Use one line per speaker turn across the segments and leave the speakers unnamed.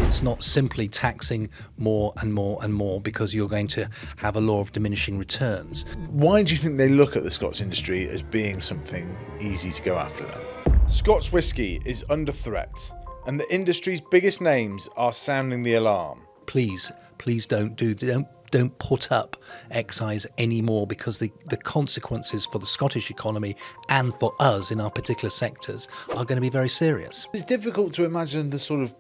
It's not simply taxing more and more and more because you're going to have a law of diminishing returns.
Why do you think they look at the Scotch industry as being something easy to go after then? Scotch whisky is under threat, and the industry's biggest names are sounding the alarm.
Please don't put up excise anymore, because the consequences for the Scottish economy and for us in our particular sectors are going to be very serious.
It's difficult to imagine the sort of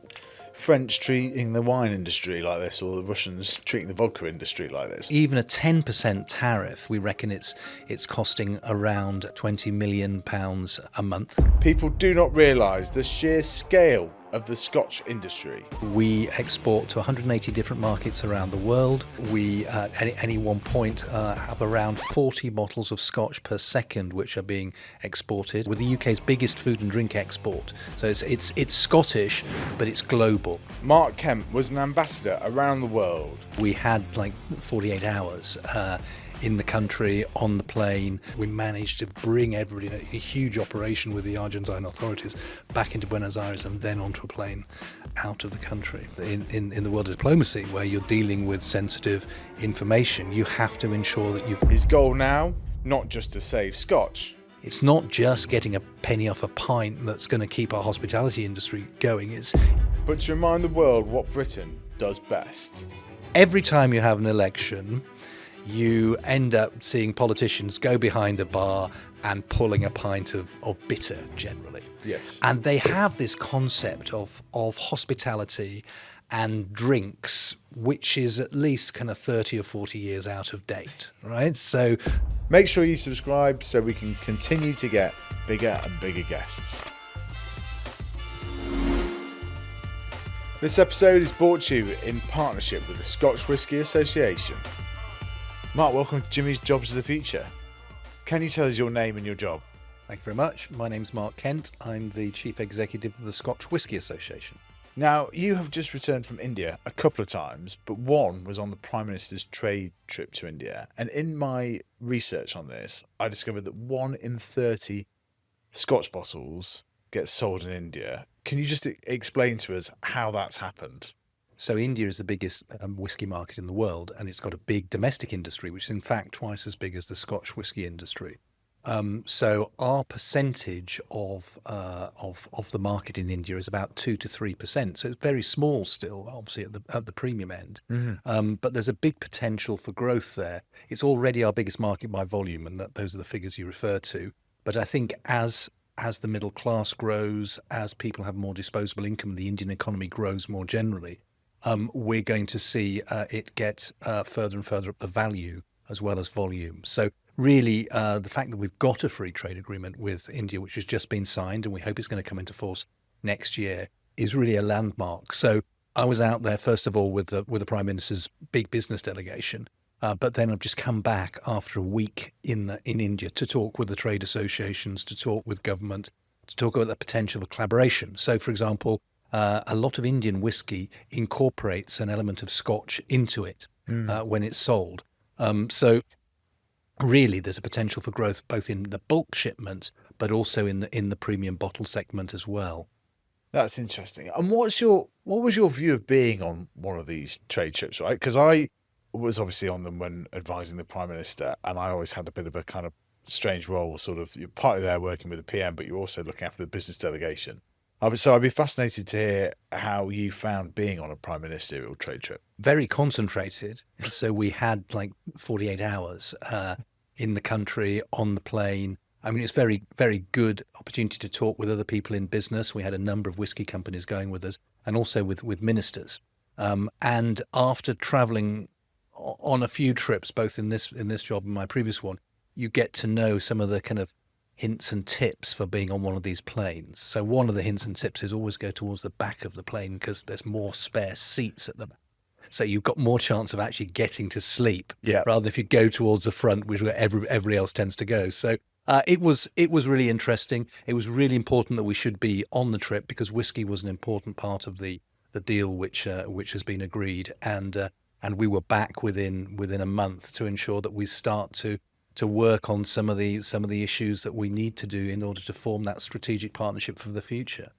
French treating the wine industry like this, or the Russians treating the vodka industry like this.
Even a 10% tariff, we reckon it's costing around £20 million a month.
People do not realise the sheer scale of the Scotch industry.
We export to 180 different markets around the world. We, at any one point, have around 40 bottles of Scotch per second which are being exported. We're the UK's biggest food and drink export. So it's Scottish, but it's global.
Mark Kent was an ambassador around the world.
We had like 48 hours in the country, on the plane. We managed to bring everybody in a huge operation with the Argentine authorities back into Buenos Aires and then onto a plane out of the country. In the world of diplomacy, where you're dealing with sensitive information, you have to ensure that you...
His goal now, not just to save Scotch.
It's not just getting a penny off a pint that's going to keep our hospitality industry going. It's...
But to remind the world what Britain does best.
Every time you have an election, you end up seeing politicians go behind a bar and pulling a pint of bitter, generally.
Yes.
And they have this concept of hospitality and drinks, which is at least kind of 30 or 40 years out of date, right? So
make sure you subscribe so we can continue to get bigger and bigger guests. This episode is brought to you in partnership with the Scotch Whisky Association. Mark, welcome to Jimmy's Jobs of the Future. Can you tell us your name and your job?
Thank you very much. My name's Mark Kent. I'm the Chief Executive of the Scotch Whisky Association.
Now, you have just returned from India a couple of times, but one was on the Prime Minister's trade trip to India. And in my research on this, I discovered that 1 in 30 Scotch bottles gets sold in India. Can you just explain to us how that's happened?
So India is the biggest whisky market in the world, and it's got a big domestic industry, which is in fact twice as big as the Scotch whisky industry. So our percentage of the market in India is about 2 to 3%. So it's very small still, obviously at the premium end. Mm-hmm. But there's a big potential for growth there. It's already our biggest market by volume, and those are the figures you refer to. But I think as the middle class grows, as people have more disposable income, the Indian economy grows more generally. We're going to see it get further and further up the value as well as volume. So really, the fact that we've got a free trade agreement with India, which has just been signed, and we hope it's going to come into force next year, is really a landmark. So I was out there, first of all, with the Prime Minister's big business delegation, but then I've just come back after a week in India to talk with the trade associations, to talk with government, to talk about the potential for collaboration. So, for example, a lot of Indian whiskey incorporates an element of Scotch into it when it's sold. So really, there's a potential for growth both in the bulk shipments, but also in the premium bottle segment as well.
That's interesting. And what was your view of being on one of these trade trips, right? Because I was obviously on them when advising the Prime Minister, and I always had a bit of a kind of strange role, sort of, you're partly there working with the PM, but you're also looking after the business delegation. So I'd be fascinated to hear how you found being on a prime ministerial trade trip.
Very concentrated. So we had like 48 hours in the country, on the plane. I mean, it's very, very good opportunity to talk with other people in business. We had a number of whiskey companies going with us, and also with ministers. And after traveling on a few trips, both in this job and my previous one, you get to know some of the kind of hints and tips for being on one of these planes. So one of the hints and tips is always go towards the back of the plane, because there's more spare seats at the back. So you've got more chance of actually getting to sleep, rather than if you go towards the front, which is where everybody else tends to go. So it was really interesting. It was really important that we should be on the trip, because whiskey was an important part of the deal which has been agreed, and we were back within a month to ensure that we start to work on some of the issues that we need to do in order to form that strategic partnership for the future.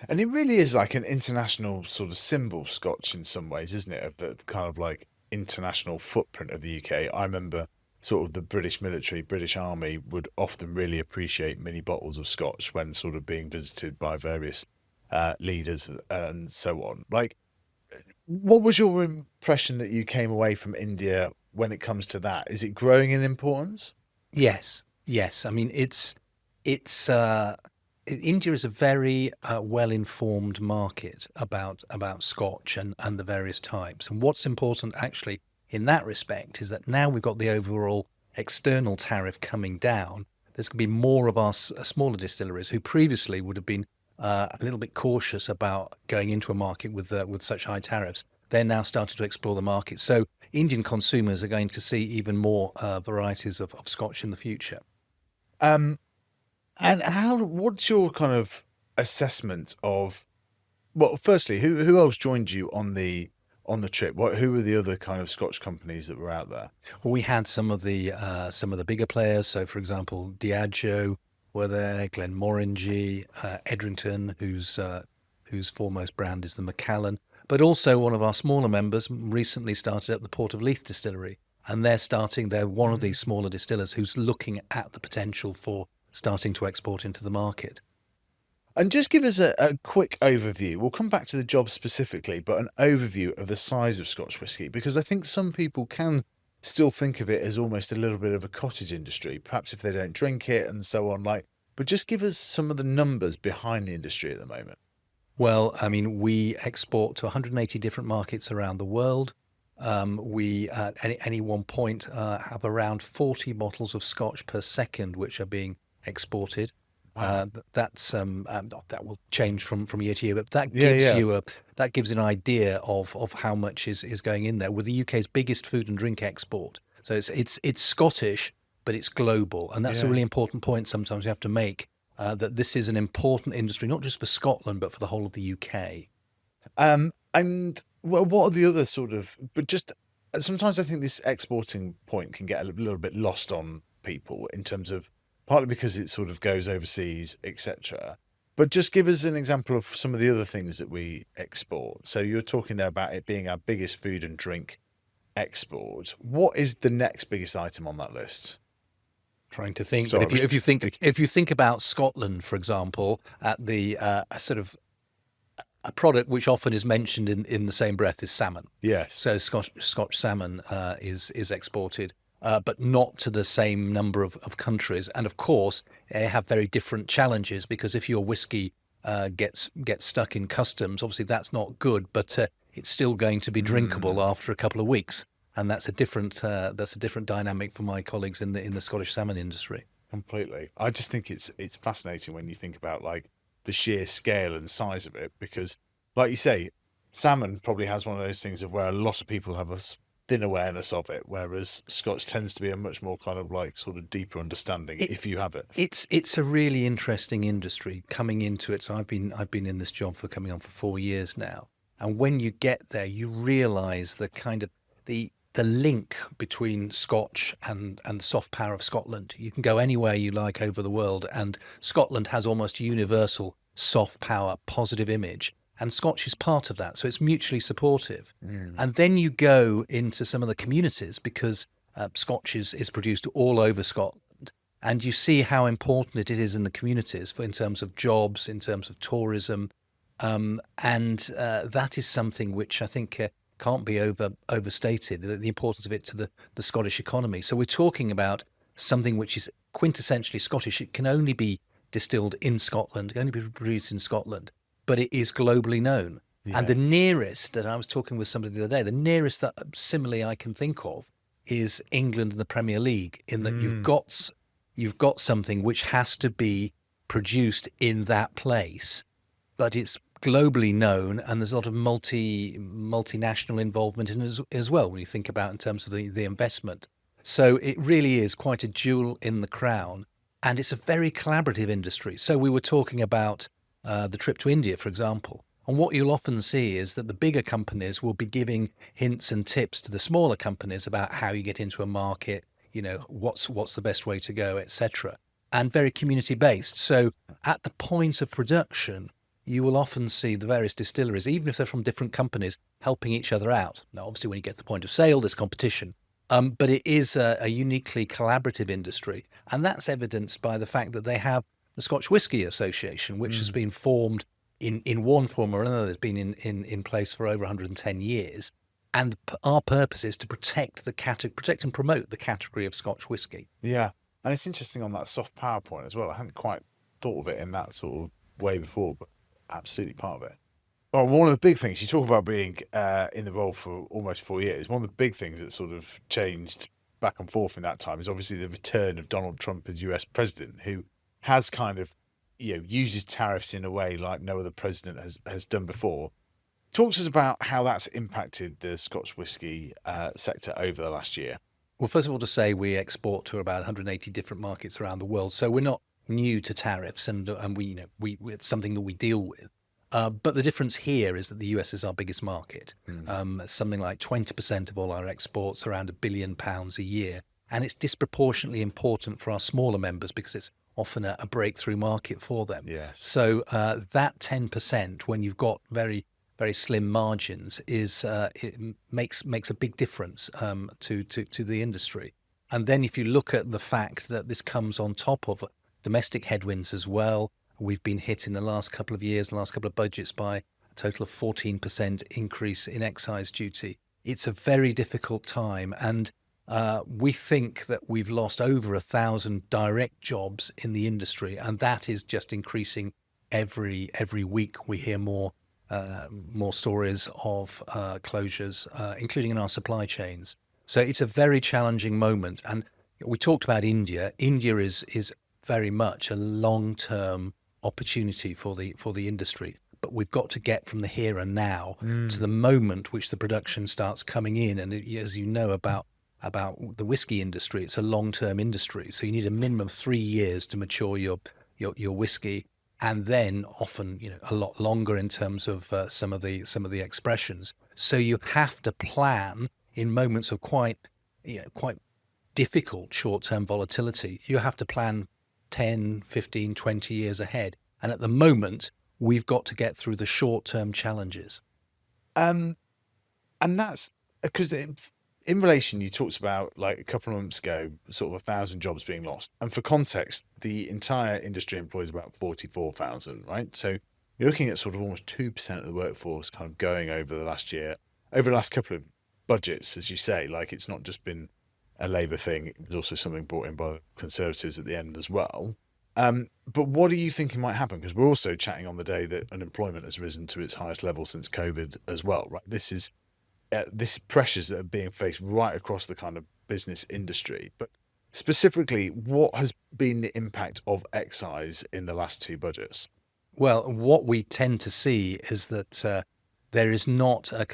And it really is like an international sort of symbol, Scotch, in some ways, isn't it? Of the kind of like international footprint of the UK. I remember sort of the British military, British Army would often really appreciate mini bottles of Scotch when sort of being visited by various leaders and so on. Like, what was your impression that you came away from India when it comes to that? Is it growing in importance?
Yes, yes. I mean, it's India is a very well-informed market about Scotch and the various types. And what's important actually in that respect is that now we've got the overall external tariff coming down. There's going to be more of our smaller distilleries who previously would have been a little bit cautious about going into a market with such high tariffs. They're now starting to explore the market. So Indian consumers are going to see even more varieties of Scotch in the future.
Um, and what's your kind of assessment of, well, firstly, who else joined you on the trip? Who were the other kind of Scotch companies that were out there?
Well, we had some of the bigger players. So, for example, Diageo were there, Glenmorangie, Edrington, whose foremost brand is the Macallan. But also one of our smaller members recently started up the Port of Leith distillery, and they're one of these smaller distillers who's looking at the potential for starting to export into the market.
And just give us a quick overview. We'll come back to the job specifically, but an overview of the size of Scotch whisky, because I think some people can still think of it as almost a little bit of a cottage industry, perhaps if they don't drink it and so on. Like, but just give us some of the numbers behind the industry at the moment.
Well, I mean, we export to 180 different markets around the world. We at any one point have around 40 bottles of Scotch per second, which are being exported.
Wow.
That will change from year to year, but that
Yeah,
gives
yeah,
you an idea of how much is going in there. We're the UK's biggest food and drink export, so it's Scottish, but it's global, and that's a
yeah.
really important point. Sometimes you have to make that this is an important industry, not just for Scotland, but for the whole of the UK.
And well, what are the other sort of? But just sometimes I think this exporting point can get a little bit lost on people in terms of partly because it sort of goes overseas, etc. But just give us an example of some of the other things that we export. So you're talking there about it being our biggest food and drink export. What is the next biggest item on that list?
Trying to think, but
Sorry.
if you think about Scotland, for example, at the a sort of a product which often is mentioned in the same breath is salmon.
Yes.
So Scotch salmon is exported, but not to the same number of countries. And of course, they have very different challenges because if your whiskey gets stuck in customs, obviously that's not good. But it's still going to be drinkable after a couple of weeks, and that's a different dynamic for my colleagues in the Scottish salmon industry.
Completely. I just think it's fascinating when you think about like the sheer scale and size of it, because, like you say, salmon probably has one of those things of where a lot of people have a thin awareness of it, whereas Scotch tends to be a much more kind of like sort of deeper understanding if you have it.
It's a really interesting industry coming into it. So I've been in this job for coming on for 4 years now, and when you get there, you realise the kind of the link between Scotch and soft power of Scotland. You can go anywhere you like over the world, and Scotland has almost universal soft power, positive image, and Scotch is part of that. So it's mutually supportive. And then you go into some of the communities because Scotch is produced all over Scotland, and you see how important it is in the communities in terms of jobs, in terms of tourism, and that is something which I think can't be overstated, the importance of it to the Scottish economy. So we're talking about something which is quintessentially Scottish. It can only be distilled in Scotland, can only be produced in Scotland, but it is globally known.
Yeah.
And the nearest that I was talking with somebody the other day, the nearest that simile I can think of is England and the Premier League, in that you've got something which has to be produced in that place, but it's globally known, and there's a lot of multinational involvement in it as well when you think about in terms of the investment. So it really is quite a jewel in the crown, and it's a very collaborative industry. So we were talking about the trip to India, for example, and what you'll often see is that the bigger companies will be giving hints and tips to the smaller companies about how you get into a market, what's the best way to go, etc., and very community based. So at the point of production, you will often see the various distilleries, even if they're from different companies, helping each other out. Now, obviously, when you get to the point of sale, there's competition. But it is a uniquely collaborative industry. And that's evidenced by the fact that they have the Scotch Whisky Association, which has been formed in one form or another, has been in place for over 110 years. And our purpose is to protect and promote the category of Scotch whisky.
Yeah. And it's interesting on that soft power point as well. I hadn't quite thought of it in that sort of way before, but absolutely part of it. Well, one of the big things, you talk about being in the role for almost 4 years. One of the big things that sort of changed back and forth in that time is obviously the return of Donald Trump as US president, who has kind of, uses tariffs in a way like no other president has done before. Talk to us about how that's impacted the Scotch whisky sector over the last year.
Well, first of all, to say we export to about 180 different markets around the world, so we're not new to tariffs, and we it's something that we deal with. But the difference here is that the US is our biggest market. Something like 20% of all our exports, around £1 billion a year, and it's disproportionately important for our smaller members because it's often a breakthrough market for them.
Yes.
So that 10%, when you've got very very slim margins, it makes a big difference to the industry. And then if you look at the fact that this comes on top of domestic headwinds as well, we've been hit in the last couple of years, the last couple of budgets, by a total of 14% increase in excise duty. It's a very difficult time, and we think that we've lost over 1,000 direct jobs in the industry, and that is just increasing every week. We hear more stories of closures, including in our supply chains. So it's a very challenging moment. And we talked about India. India is very much a long-term opportunity for the industry. But we've got to get from the here and now to the moment which the production starts coming in. And as you know about the whiskey industry, it's a long-term industry. So you need a minimum of 3 years to mature your whiskey. And then often, a lot longer in terms of some of the expressions. So you have to plan in moments of quite difficult short-term volatility. You have to plan 10, 15, 20 years ahead. And at the moment, we've got to get through the short-term challenges.
And that's because in relation, you talked about like a couple of months ago, sort of 1,000 jobs being lost. And for context, the entire industry employs about 44,000, right? So you're looking at sort of almost 2% of the workforce kind of going over the last year, over the last couple of budgets, as you say. Like, it's not just been a Labour thing. It was also something brought in by the Conservatives at the end as well. But what are you thinking might happen? Because we're also chatting on the day that unemployment has risen to its highest level since COVID as well, right? This pressures that are being faced right across the kind of business industry. But specifically, what has been the impact of excise in the last two budgets?
Well, what we tend to see is that there is not a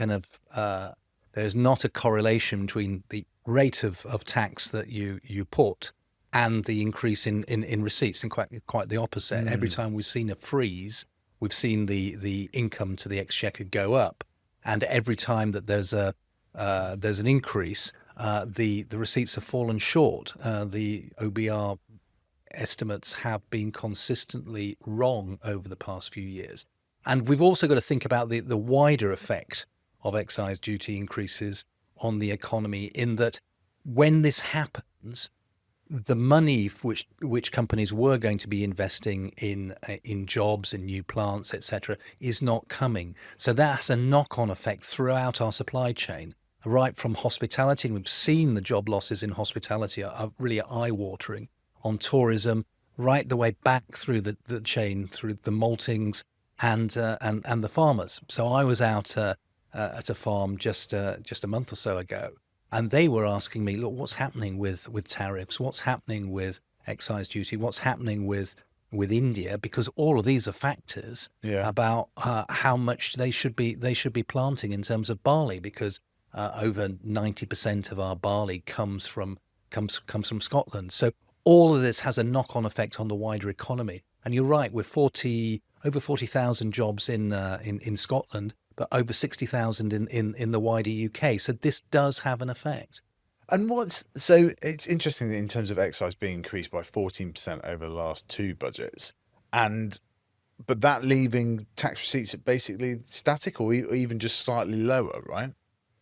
correlation between the rate of tax that you put and the increase in receipts, and quite the opposite. Every time we've seen a freeze, we've seen the income to the exchequer go up. And every time that there's an increase, the receipts have fallen short. The OBR estimates have been consistently wrong over the past few years. And we've also got to think about the wider effect of excise duty increases on the economy, in that when this happens, the money which companies were going to be investing in jobs, in new plants, etc., is not coming. So that has a knock-on effect throughout our supply chain, right from hospitality. And we've seen the job losses in hospitality are really eye-watering, on tourism, right the way back through the chain, through the maltings and the farmers. So I was out at a farm just a month or so ago, and they were asking me, look, what's happening with tariffs? What's happening with excise duty? What's happening with India? Because all of these are factors about how much they should be planting in terms of barley, because over 90% of our barley comes from Scotland. So all of this has a knock-on effect on the wider economy. And you're right, we're over 40,000 jobs in Scotland, but over 60,000 in the wider UK. So this does have an effect.
And so it's interesting that in terms of excise being increased by 14% over the last two budgets, and but that leaving tax receipts at basically static or even just slightly lower, right?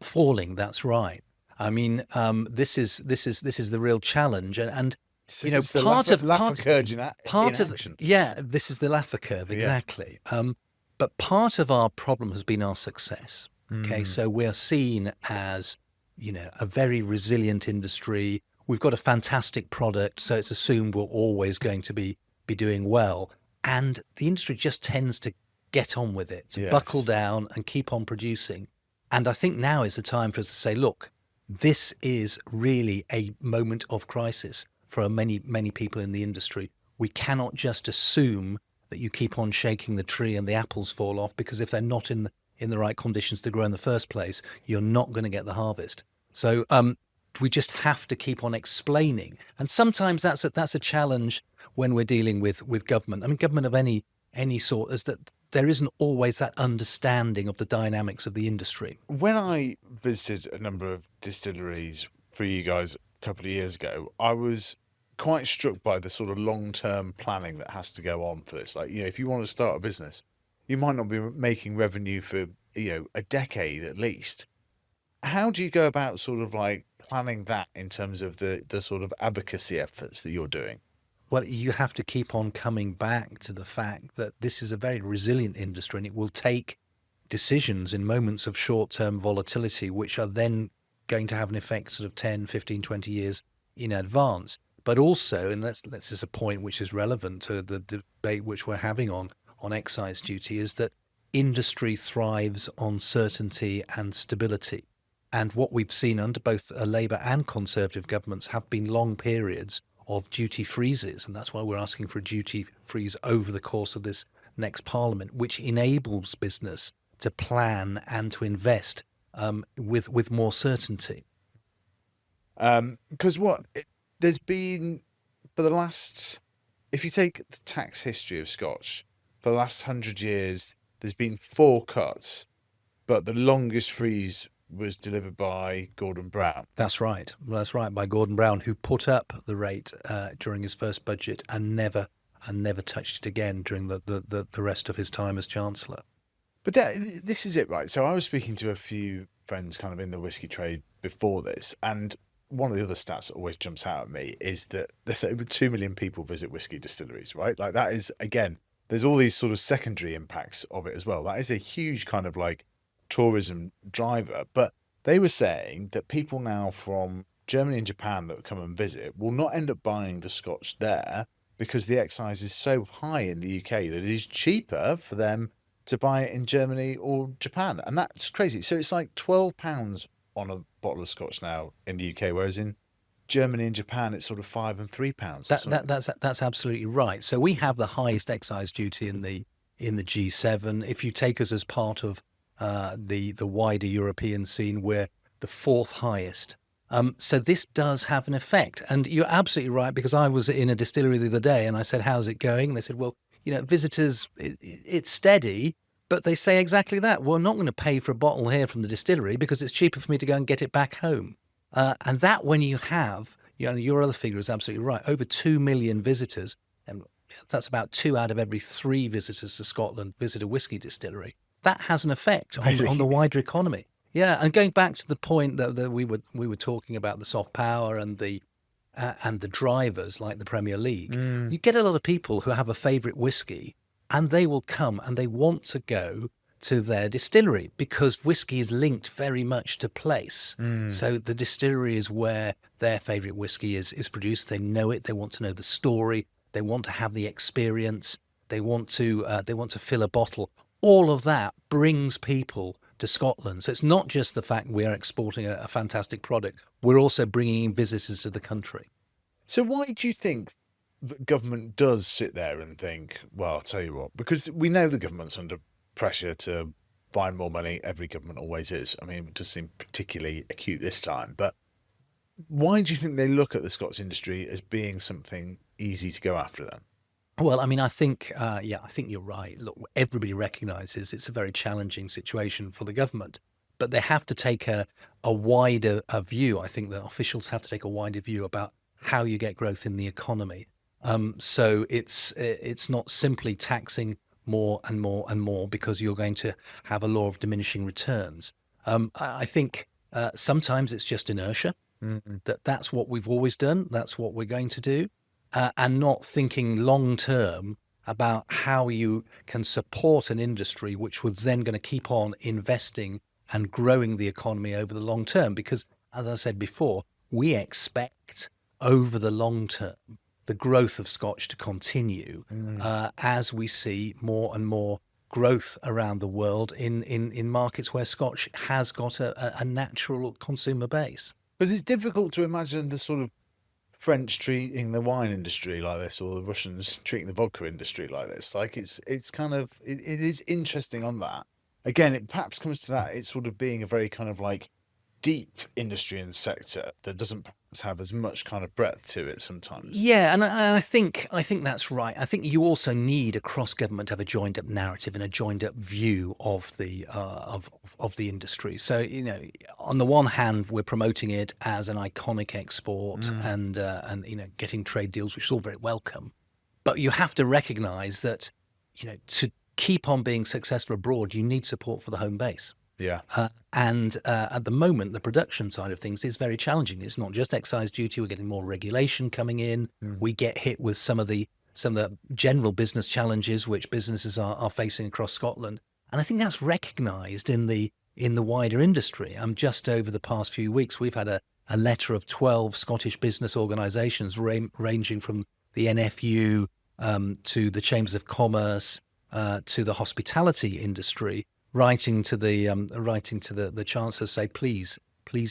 Falling, that's right. I mean, this is the real challenge, and
It's the
part of
Laffer curve in
part of
action.
yeah, this is the Laffer curve
Yeah.
exactly. But part of our problem has been our success. Okay, so we are seen as a very resilient industry. We've got a fantastic product, so it's assumed we're always going to be doing well, and the industry just tends to get on with it, to buckle
Yes.
down and keep on producing. And I think now is the time for us to say, look, this is really a moment of crisis for many, many people in the industry. We cannot just assume that you keep on shaking the tree and the apples fall off, because if they're not in the right conditions to grow in the first place, you're not going to get the harvest. So we just have to keep on explaining. And sometimes that's a challenge when we're dealing with government. I mean, government of any sort, is that there isn't always that understanding of the dynamics of the industry.
When I visited a number of distilleries for you guys a couple of years ago, I was quite struck by the sort of long-term planning that has to go on for this. Like, if you want to start a business, you might not be making revenue for, a decade at least. How do you go about sort of like planning that in terms of the sort of advocacy efforts that you're doing?
Well, you have to keep on coming back to the fact that this is a very resilient industry, and it will take decisions in moments of short-term volatility, which are then going to have an effect sort of 10, 15, 20 years in advance. But also, and that's is a point which is relevant to the debate which we're having on excise duty, is that industry thrives on certainty and stability. And what we've seen under both Labour and Conservative governments have been long periods of duty freezes. And that's why we're asking for a duty freeze over the course of this next Parliament, which enables business to plan and to invest with more certainty.
Because there's been, for the last, if you take the tax history of Scotch, for the last 100 years, there's been 4 cuts, but the longest freeze was delivered by Gordon Brown.
That's right. That's right, by Gordon Brown, who put up the rate during his first budget and never touched it again during the rest of his time as Chancellor.
But this is it, right? So I was speaking to a few friends kind of in the whiskey trade before this, and one of the other stats that always jumps out at me is that there's over 2 million people visit whiskey distilleries, right? Like, that is, again, there's all these sort of secondary impacts of it as well. That is a huge kind of like tourism driver. But they were saying that people now from Germany and Japan that come and visit will not end up buying the Scotch there, because the excise is so high in the UK that it is cheaper for them to buy it in Germany or Japan. And that's crazy. So it's like £12 on a bottle of Scotch now in the UK, whereas in Germany and Japan it's sort of £5 and £3.
That's absolutely right. So we have the highest excise duty in the G7. If you take us as part of the wider European scene, we're the 4th highest. So this does have an effect. And you're absolutely right, because I was in a distillery the other day and I said, how's it going? And they said, well, visitors, it's steady, but they say exactly that. We're not going to pay for a bottle here from the distillery because it's cheaper for me to go and get it back home. And that, when you have, your other figure is absolutely right, over 2 million visitors, and that's about 2 out of every 3 visitors to Scotland visit a whiskey distillery. That has an effect on the wider economy. Yeah, and going back to the point that we were talking about, the soft power and the drivers like the Premier League, you get a lot of people who have a favourite whiskey, and they will come and they want to go to their distillery because whiskey is linked very much to place. So the distillery is where their favourite whiskey is produced. They know it. They want to know the story. They want to have the experience. They want to fill a bottle. All of that brings people to Scotland. So it's not just the fact we're exporting a fantastic product. We're also bringing in visitors to the country.
So why do you think the government does sit there and think, well, I'll tell you what, because we know the government's under pressure to find more money. Every government always is. I mean, it does seem particularly acute this time. But why do you think they look at the Scotch industry as being something easy to go after then?
Well, I mean, I think you're right. Look, everybody recognises it's a very challenging situation for the government, but they have to take a wider view. I think that officials have to take a wider view about how you get growth in the economy. So it's not simply taxing more and more and more, because you're going to have a law of diminishing returns. I think sometimes it's just inertia, that's what we've always done, that's what we're going to do, and not thinking long term about how you can support an industry which was then going to keep on investing and growing the economy over the long term. Because, as I said before, we expect over the long term the growth of Scotch to continue as we see more and more growth around the world in markets where Scotch has got a natural consumer base.
Because it's difficult to imagine the sort of French treating the wine industry like this, or the Russians treating the vodka industry like this. Like it's kind of it is interesting on that. Again, it perhaps comes to that. It's sort of being a very kind of like deep industry and sector that doesn't perhaps have as much kind of breadth to it sometimes.
Yeah, and I think that's right. I think you also need across government to have a joined up narrative and a joined up view of the of the industry. So, you know, on the one hand, we're promoting it as an iconic export and you know, getting trade deals, which is all very welcome. But you have to recognise that, you know, to keep on being successful abroad, you need support for the home base.
Yeah.
And at the moment, the production side of things is very challenging. It's not just excise duty. We're getting more regulation coming in. We get hit with some of the general business challenges which businesses are facing across Scotland. And I think that's recognised in the wider industry. Just over the past few weeks, we've had a letter of 12 Scottish business organisations ranging from the NFU to the Chambers of Commerce to the hospitality industry, writing to the Chancellor, say, please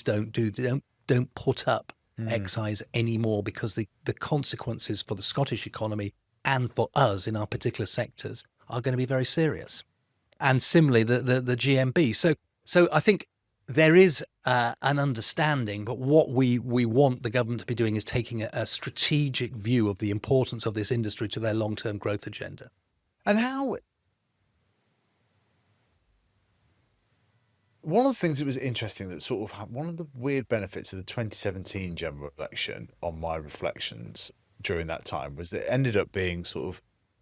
don't put up excise anymore, because the consequences for the Scottish economy and for us in our particular sectors are going to be very serious. And similarly, the GMB. So I think there is an understanding, but what we want the government to be doing is taking a strategic view of the importance of this industry to their long-term growth agenda.
And how... One of the things that was interesting, that sort of had one of the weird benefits of the 2017 general election on my reflections during that time, was that it ended up being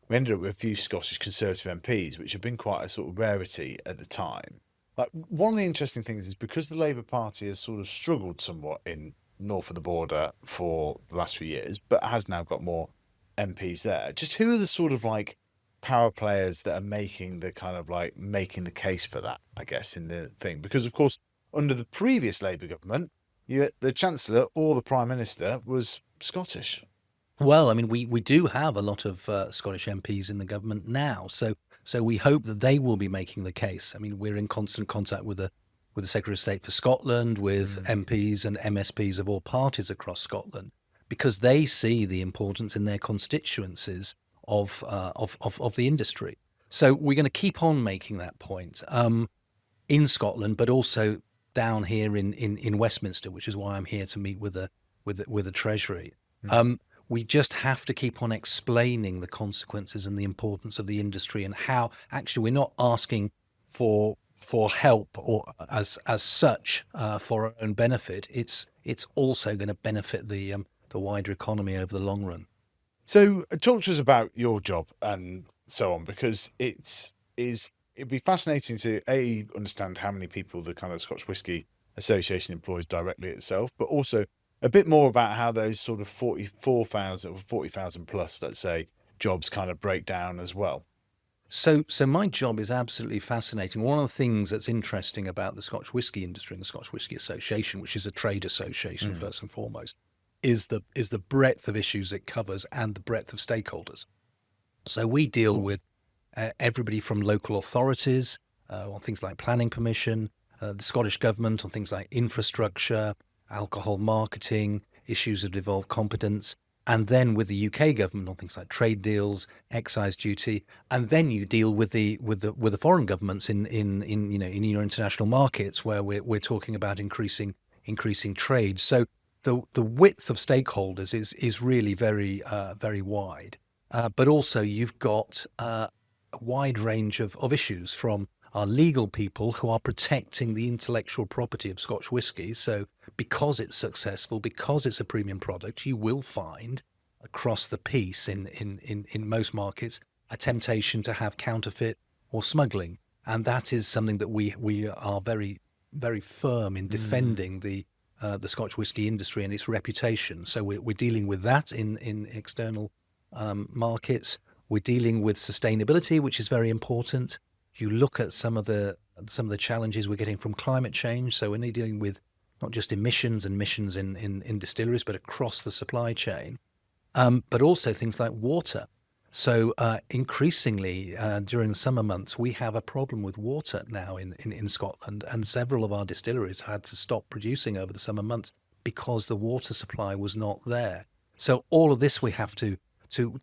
we ended up with a few Scottish Conservative MPs, which had been quite a sort of rarity at the time. Like, one of the interesting things is, because the Labour Party has sort of struggled somewhat in north of the border for the last few years, but has now got more MPs there. Just who are the sort of like power players that are making the case for that, I guess, in the thing? Because of course, under the previous Labour government, the Chancellor or the Prime Minister was Scottish.
Well, I mean, we do have a lot of Scottish MPs in the government now, so we hope that they will be making the case. I mean, we're in constant contact with the Secretary of State for Scotland, with MPs and MSPs of all parties across Scotland, because they see the importance in their constituencies of the industry. So we're going to keep on making that point in Scotland, but also down here in Westminster, which is why I'm here to meet with the Treasury. We just have to keep on explaining the consequences and the importance of the industry, and how actually we're not asking for help or as such for our own benefit. It's also going to benefit the wider economy over the long run.
So talk to us about your job and so on, because it'd be fascinating to understand how many people the kind of Scotch Whisky Association employs directly itself, but also a bit more about how those sort of 44,000 or 40,000 plus, let's say, jobs kind of break down as well.
So my job is absolutely fascinating. One of the things that's interesting about the Scotch whisky industry and the Scotch Whisky Association, which is a trade association first and foremost, is the breadth of issues it covers and the breadth of stakeholders. So we deal with everybody from local authorities on things like planning permission, the Scottish government on things like infrastructure, alcohol marketing, issues of devolved competence, and then with the UK government on things like trade deals, excise duty, and then you deal with the foreign governments in your international markets, where we're talking about increasing trade. So the width of stakeholders is really very very wide, but also you've got a wide range of issues, from our legal people who are protecting the intellectual property of Scotch whisky. So because it's successful, because it's a premium product, you will find across the piece in most markets a temptation to have counterfeit or smuggling. And that is something that we are very, very firm in defending the Scotch whisky industry and its reputation. So we're dealing with that in external markets. We're dealing with sustainability, which is very important. You look at some of the challenges we're getting from climate change. So we're dealing with not just emissions in distilleries, but across the supply chain, but also things like water. So increasingly during the summer months, we have a problem with water now in Scotland, and several of our distilleries had to stop producing over the summer months because the water supply was not there. So all of this we have to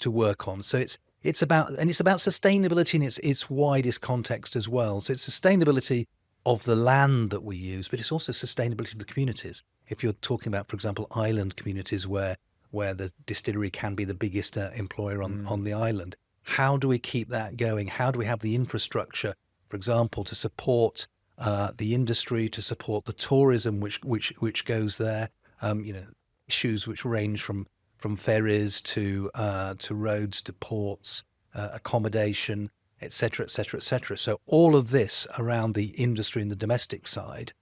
work on. So it's about sustainability in its widest context as well. So it's sustainability of the land that we use, but it's also sustainability of the communities. If you're talking about, for example, island communities where the distillery can be the biggest employer on the island. How do we keep that going? How do we have the infrastructure, for example, to support the industry, to support the tourism which goes there? Issues which range from ferries to roads to ports, accommodation, etc., etc., etc. So all of this around the industry and the domestic side.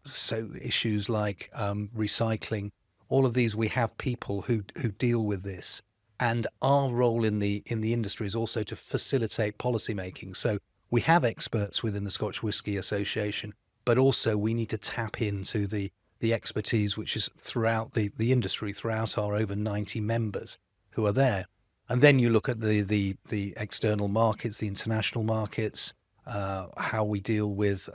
So issues like recycling. All of these, we have people who deal with this, and our role in the industry is also to facilitate policy making. So we have experts within the Scotch Whisky Association, but also we need to tap into the expertise which is throughout the industry, throughout our over 90 members who are there. And then you look at the external markets, the international markets, how we deal with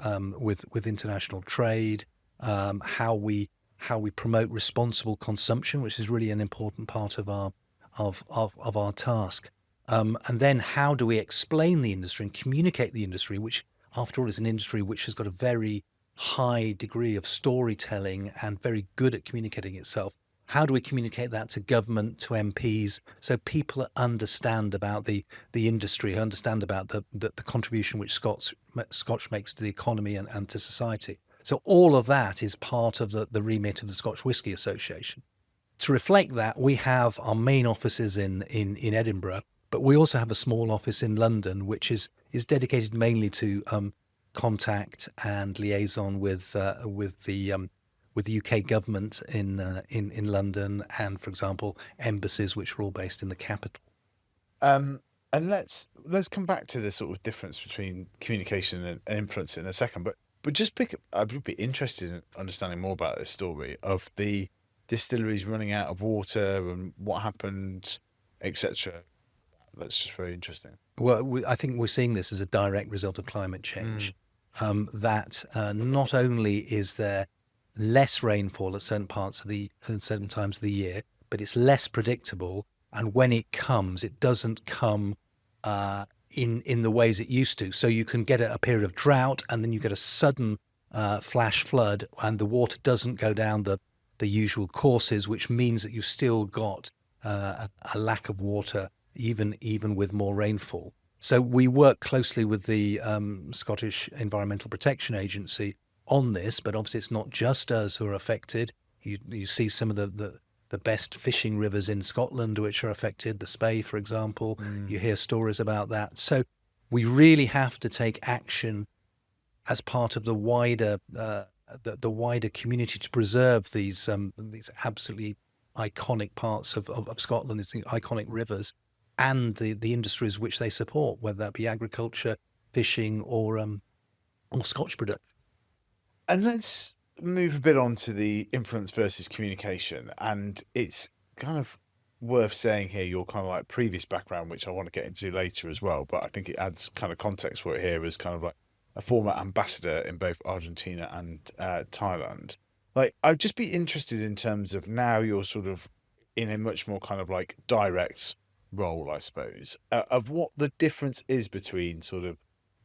international trade, how we promote responsible consumption, which is really an important part of our task. And then how do we explain the industry and communicate the industry, which after all is an industry which has got a very high degree of storytelling and very good at communicating itself. How do we communicate that to government, to MPs, so people understand about the industry, understand about the contribution which Scotch makes to the economy and to society? So all of that is part of the remit of the Scotch Whisky Association. To reflect that, we have our main offices in Edinburgh, but we also have a small office in London, which is dedicated mainly to contact and liaison with the UK government in London, and, for example, embassies which are all based in the capital.
And let's come back to the sort of difference between communication and influence in a second, but I'd be interested in understanding more about this story of the distilleries running out of water and what happened, etc. That's just very interesting.
Well, I think we're seeing this as a direct result of climate change. That not only is there less rainfall at certain times of the year, but it's less predictable, and when it comes, it doesn't come in the ways it used to. So you can get a period of drought, and then you get a sudden flash flood, and the water doesn't go down the usual courses, which means that you've still got a lack of water, even with more rainfall. So we work closely with the Scottish Environmental Protection Agency on this, but obviously it's not just us who are affected. You see some of the best fishing rivers in Scotland which are affected, the Spey, for example. You hear stories about that. So we really have to take action as part of the wider community to preserve these absolutely iconic parts of Scotland, these iconic rivers, and the industries which they support, whether that be agriculture, fishing, or Scotch production.
And let's move a bit on to the influence versus communication. And it's kind of worth saying here your kind of like previous background, which I want to get into later as well, but I think it adds kind of context for it here as kind of like a former ambassador in both Argentina and Thailand. Like, I'd just be interested in terms of now you're sort of in a much more kind of like direct role, I suppose, of what the difference is between sort of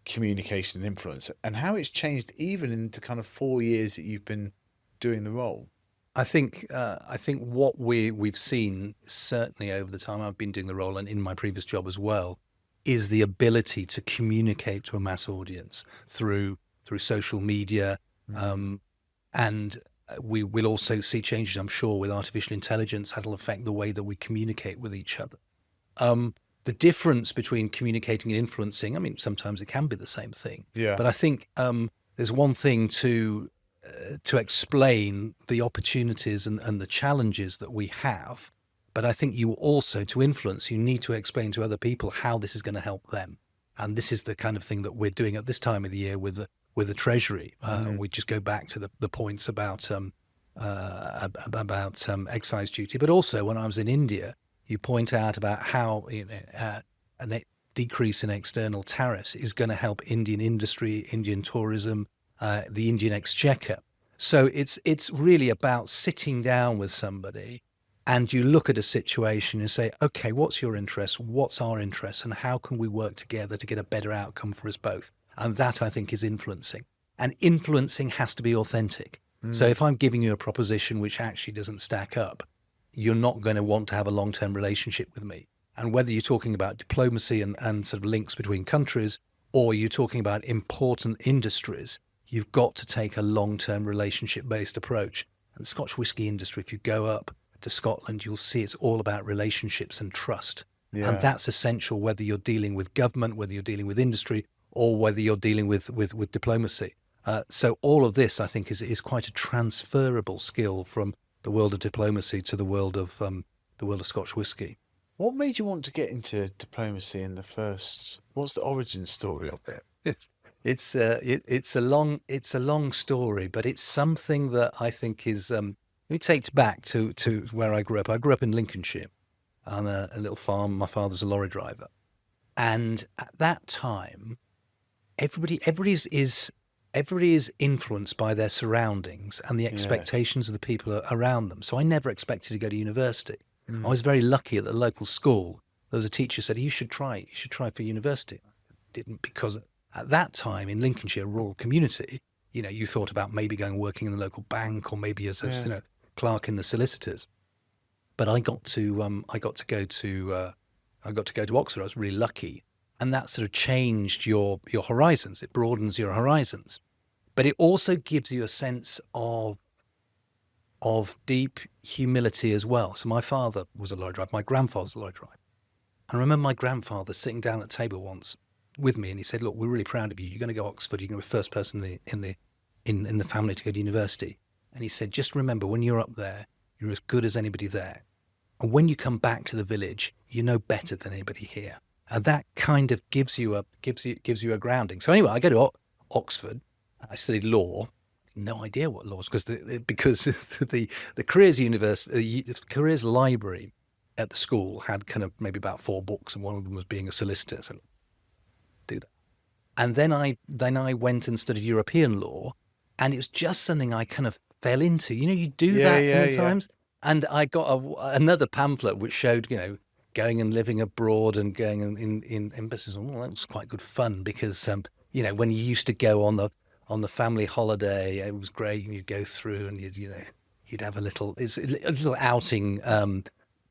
communication and influence, and how it's changed even in the kind of 4 years that you've been doing the role.
I think what we've seen, certainly over the time I've been doing the role and in my previous job as well, is the ability to communicate to a mass audience through social media, and we will also see changes, I'm sure, with artificial intelligence that'll affect the way that we communicate with each other. the difference between communicating and influencing, I mean, sometimes it can be the same thing.
Yeah.
But I think there's one thing to explain the opportunities and the challenges that we have. But I think you also, to influence, you need to explain to other people how this is going to help them. And this is the kind of thing that we're doing at this time of the year with the Treasury. We just go back to the points about excise duty, but also when I was in India, you point out about how a decrease in external tariffs is going to help Indian industry, Indian tourism, the Indian exchequer. So it's really about sitting down with somebody and you look at a situation and say, okay, what's your interest? What's our interest? And how can we work together to get a better outcome for us both? And that, I think, is influencing. And influencing has to be authentic. So if I'm giving you a proposition which actually doesn't stack up, you're not going to want to have a long-term relationship with me. And whether you're talking about diplomacy and sort of links between countries, or you're talking about important industries, you've got to take a long-term relationship-based approach. And the Scotch whisky industry, if you go up to Scotland, you'll see it's all about relationships and trust.
Yeah.
And that's essential whether you're dealing with government, whether you're dealing with industry, or whether you're dealing with diplomacy. So all of this, I think, is quite a transferable skill from the world of diplomacy to the world of Scotch whisky.
What made you want to get into diplomacy in the first? What's the origin story of it?
It's a long story, but it's something that I think is. Let me take it back to where I grew up. I grew up in Lincolnshire on a little farm. My father's a lorry driver, and at that time, everybody is influenced by their surroundings and the expectations of the people around them. So I never expected to go to university. I was very lucky at the local school. There was a teacher who said, you should try for university. I didn't, because at that time in Lincolnshire, rural community, you thought about maybe going working in the local bank or maybe as a clerk in the solicitors. But I got to go to Oxford. I was really lucky. And that sort of changed your horizons. It broadens your horizons. But it also gives you a sense of deep humility as well. So my father was a lorry driver. My grandfather was a lorry driver. I remember my grandfather sitting down at the table once with me and he said, look, we're really proud of you. You're going to go to Oxford. You're going to be the first person in the family to go to university. And he said, just remember, when you're up there, you're as good as anybody there. And when you come back to the village, you know better than anybody here. And that kind of gives you a grounding. So anyway, I go to Oxford. I studied law. No idea what law was because the careers library at the school had kind of maybe about 4 books, and one of them was being a solicitor. So do that. And then I went and studied European law, and it was just something I kind of fell into. You do that sometimes. And I got another pamphlet which showed going and living abroad and going in embassies. Well, that was quite good fun because when you used to go on the family holiday, it was great. And you'd go through and you'd have a little outing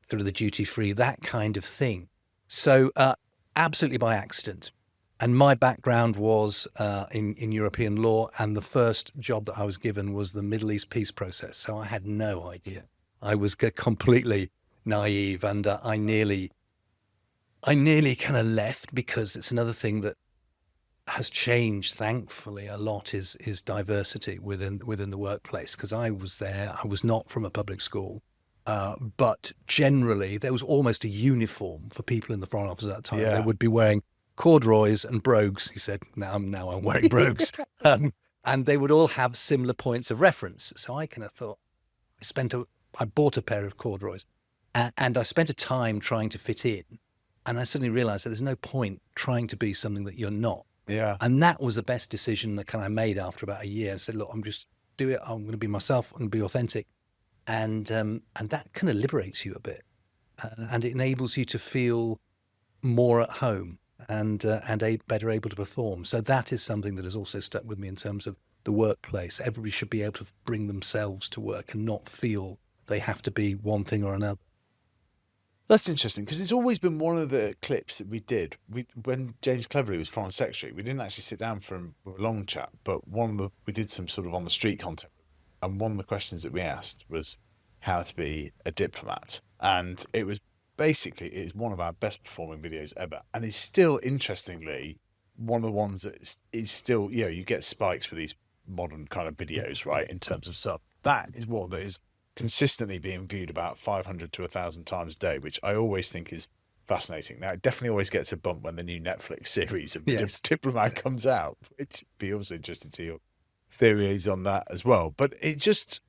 through the duty free, that kind of thing. So absolutely by accident. And my background was in European law, and the first job that I was given was the Middle East peace process. So I had no idea. I was completely naive, and I nearly kind of left because it's another thing that has changed, thankfully, a lot is diversity within the workplace. Because I was there, I was not from a public school, but generally there was almost a uniform for people in the Foreign Office at that time.
Yeah.
They would be wearing corduroys and brogues. He said, now I'm wearing brogues, and they would all have similar points of reference. So I kind of thought, I bought a pair of corduroys, and I spent a time trying to fit in, and I suddenly realized that there's no point trying to be something that you're not.
Yeah.
And that was the best decision that I made after about a year. I said, look, I'm going to be myself, I'm going to be authentic. And that kind of liberates you a bit. And it enables you to feel more at home and better able to perform. So that is something that has also stuck with me in terms of the workplace. Everybody should be able to bring themselves to work and not feel they have to be one thing or another.
That's interesting because it's always been one of the clips that we did. When James Cleverly was Foreign Secretary, we didn't actually sit down for a long chat, but we did some sort of on the street content. And one of the questions that we asked was how to be a diplomat. And it was basically it is one of our best performing videos ever, and it's still, interestingly, one of the ones that is still, you get spikes with these modern kind of videos, right? In terms of sub, that is one that is consistently being viewed about 500 to 1,000 times a day, which I always think is fascinating. Now, it definitely always gets a bump when the new Netflix series of
Yes.
Diplomat comes out, which would be also interested to your theories on that as well. But it just,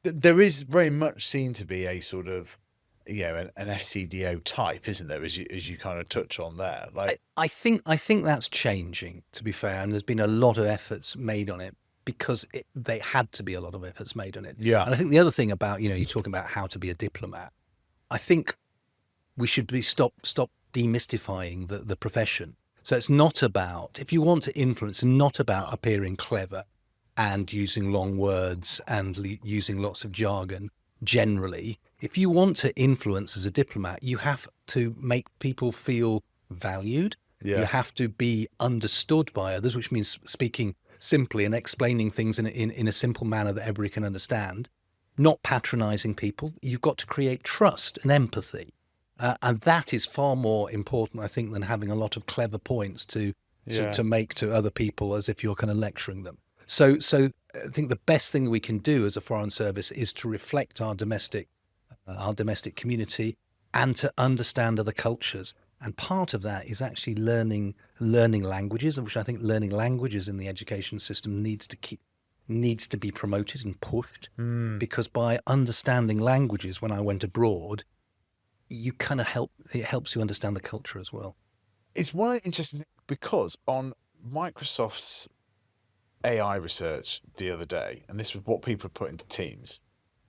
there is very much seen to be a sort of, an FCDO type, isn't there? As you kind of touch on there, like
I think that's changing, to be fair, and there's been a lot of efforts made on it because they had to be a lot of efforts made on it.
Yeah.
And I think the other thing about, you're talking about how to be a diplomat. I think we should stop demystifying the profession. So it's not about, if you want to influence, not about appearing clever and using long words and using lots of jargon. Generally, if you want to influence as a diplomat, you have to make people feel valued.
Yeah.
You have to be understood by others, which means speaking simply and explaining things in a simple manner that everybody can understand, not patronizing people. You've got to create trust and empathy. And that is far more important, I think, than having a lot of clever points to make to other people as if you're kind of lecturing them. So I think the best thing we can do as a foreign service is to reflect our domestic community and to understand other cultures. And part of that is actually learning languages, which I think learning languages in the education system needs to be promoted and pushed. Because by understanding languages, when I went abroad, you kind of it helps you understand the culture as well.
It's one interesting because on Microsoft's AI research the other day, and this was what people put into Teams,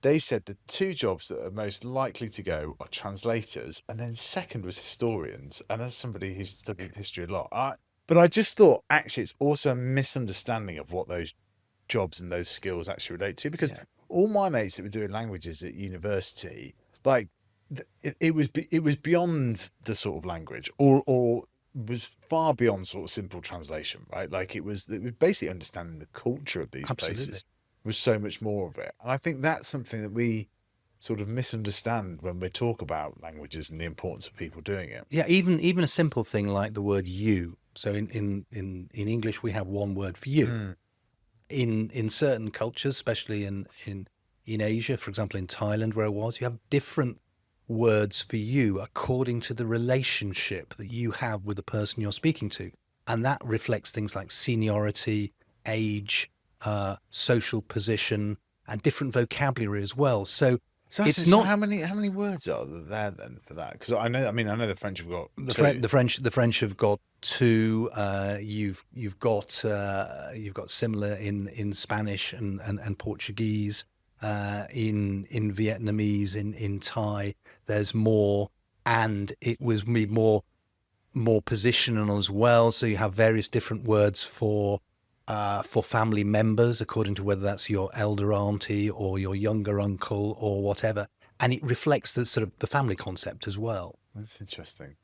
they said the two jobs that are most likely to go are translators, and then second was historians. And as somebody who's studied history a lot, but I just thought actually it's also a misunderstanding of what those jobs and those skills actually relate to, because all my mates that were doing languages at university, like it was beyond the sort of language or was far beyond sort of simple translation, right? Like it was basically understanding the culture of these places was so much more of it. And I think that's something that we sort of misunderstand when we talk about languages and the importance of people doing it.
Yeah, even a simple thing like the word you. So in English we have one word for you. In certain cultures, especially in Asia, for example in Thailand where I was, you have different words for you according to the relationship that you have with the person you're speaking to, and that reflects things like seniority, age, social position, and different vocabulary as well. So it's not
how many words are there then for that? Because I know the French have got
the French have got two. You've got similar in Spanish and Portuguese. In Vietnamese, in Thai, there's more, and it was more positional as well. So you have various different words for family members, according to whether that's your elder auntie or your younger uncle or whatever, and it reflects the sort of the family concept as well.
That's interesting.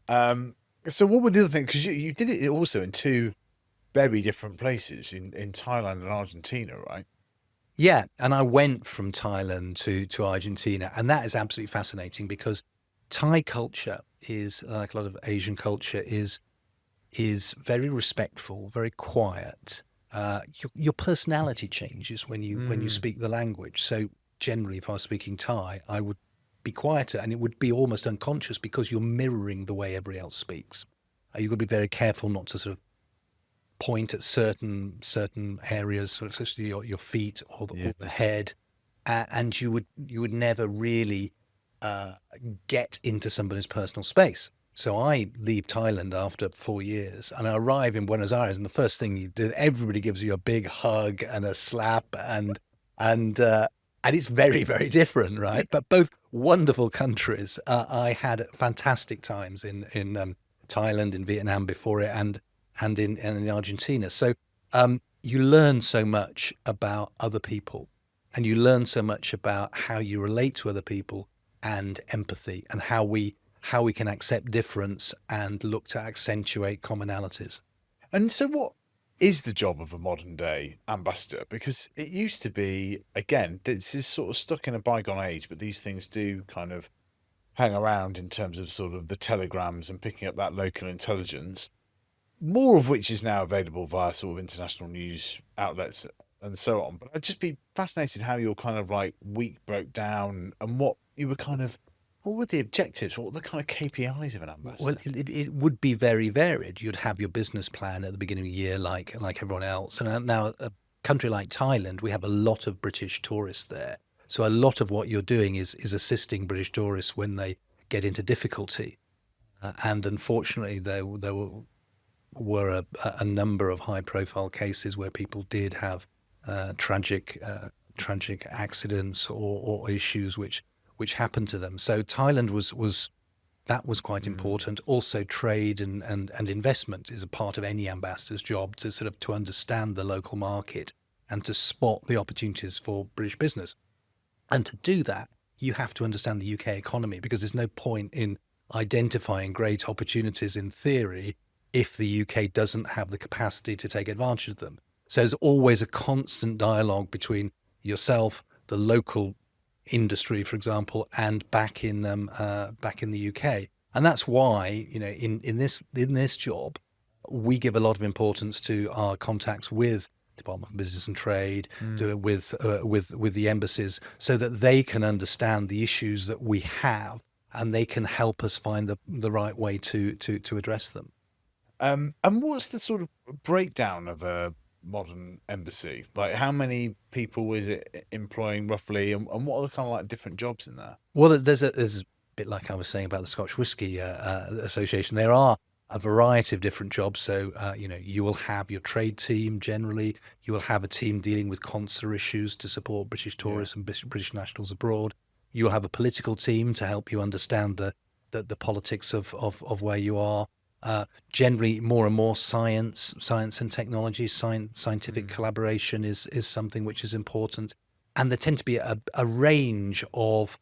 So what were the other things? Because you did it also in two very different places in Thailand and Argentina, right?
Yeah, and I went from Thailand to Argentina, and that is absolutely fascinating because Thai culture is, like a lot of Asian culture, is very respectful, very quiet. Your personality changes when you speak the language. So generally, if I was speaking Thai, I would be quieter, and it would be almost unconscious because you're mirroring the way everybody else speaks. You've got to be very careful not to sort of point at certain areas, especially your feet or the head, and you would never really get into somebody's personal space. So I leave Thailand after 4 years, and I arrive in Buenos Aires, and the first thing you do, everybody gives you a big hug and a slap, and it's very, very different, right? But both wonderful countries. I had fantastic times in Thailand, in Vietnam before it, and in Argentina. So you learn so much about other people, and you learn so much about how you relate to other people and empathy, and how we can accept difference and look to accentuate commonalities.
And so what is the job of a modern day ambassador? Because it used to be, again, this is sort of stuck in a bygone age, but these things do kind of hang around in terms of sort of the telegrams and picking up that local intelligence, more of which is now available via sort of international news outlets and so on. But I'd just be fascinated how your kind of like week broke down and what you were kind of, what were the objectives? What were the kind of KPIs of an
Well,
ambassador?
it would be very varied. You'd have your business plan at the beginning of the year, like everyone else. And now, a country like Thailand, we have a lot of British tourists there. So a lot of what you're doing is assisting British tourists when they get into difficulty. And unfortunately, there were a number of high-profile cases where people did have tragic accidents or issues which happened to them. So Thailand was quite important. Also, trade and investment is a part of any ambassador's job to sort of to understand the local market and to spot the opportunities for British business. And to do that, you have to understand the UK economy, because there's no point in identifying great opportunities in theory if the UK doesn't have the capacity to take advantage of them. So there's always a constant dialogue between yourself, the local industry, for example, and back in the UK. And that's why, in this job, we give a lot of importance to our contacts with Department of Business and Trade, with the embassies, so that they can understand the issues that we have, and they can help us find the right way to address them.
And what's the sort of breakdown of a modern embassy? Like, how many people is it employing roughly, and what are the kind of like different jobs in there?
Well, there's a bit like I was saying about the Scotch Whisky Association. There are a variety of different jobs. So, you will have your trade team generally. You will have a team dealing with consular issues to support British tourists and British nationals abroad. You'll have a political team to help you understand the politics of where you are. Generally, more and more science and technology, scientific collaboration is something which is important. And there tend to be a range of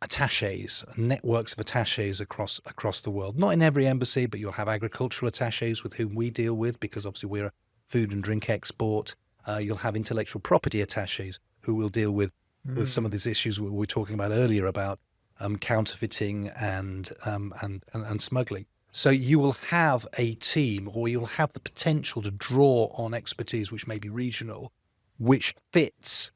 attachés, networks of attachés across the world. Not in every embassy, but you'll have agricultural attachés with whom we deal with, because obviously we're a food and drink export. You'll have intellectual property attachés who will deal with some of these issues we were talking about earlier about counterfeiting and smuggling. So you will have a team, or you'll have the potential to draw on expertise which may be regional, which fits